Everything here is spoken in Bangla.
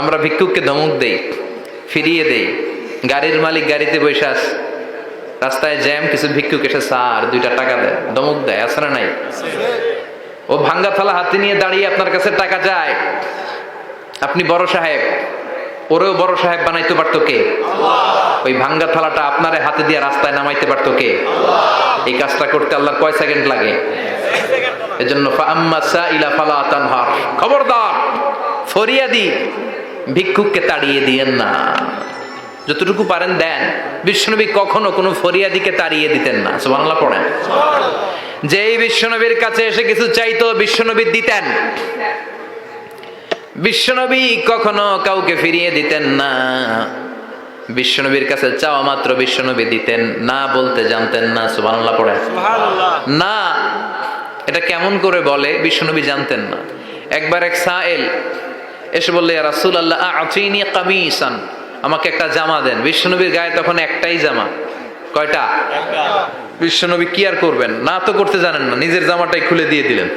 আমরা ভিক্ষুককে ধমক দেই, ফিরিয়ে দেই। গাড়ির মালিক গাড়িতে বসে আছে, রাস্তায় জ্যাম, কিছু ভিক্ষুক এসে স্যার 2টা টাকা দেয়, ধমক দেয়, আছে না নাই? ও ভাঙ্গা থালা হাতে নিয়ে দাঁড়িয়ে আপনার কাছে টাকা চায়। আপনি বড় সাহেব, ওরেও বড় সাহেব বানাইতে পারতো কে? ওই ভাঙ্গা থালাটা আপনারে হাতে দিয়ে রাস্তায় নামাইতে পারতো কে? এই কাজটা করতে আল্লাহর কয় সেকেন্ড লাগে? এজন্য ফাআম্মা সাইলা ফালা তানহার, খবরদার ফরিয়াদি ভিক্ষুককে তাড়িয়ে দিয়েন না। যতটুকু পারেন দেন। বিশ্বনবী কখনো কোনো ফরিয়াদিকে তাড়িয়ে দিতেন না। সুবহানাল্লাহ পড়েন। যেই বিশ্বনবীর কাছে এসে কিছু চাইতো বিশ্বনবী দিতেন। বিশ্বনবী কখনো কাউকে ফিরিয়ে দিতেন না। বিশ্বনবীর কাছে চাওয়া মাত্র বিশ্বনবী দিতেন, না বলতে জানতেন না। সুবহানাল্লাহ পড়েন। না, এটা কেমন করে বলে বিশ্বনবী জানতেন না। একবার এক সাইল এসে বললে, ইয়া রাসূলুল্লাহ আ'তিনি কামিসান, আমাকে একটা জামা দেন। বিশ্বনবীর গায়ে তখন একটাই জামা। কয়টা? বিশ্বনবী কি আর করবেন, না তো করতে জানেন না, নিজের জামাটাই খুলে দিয়ে দিলেন।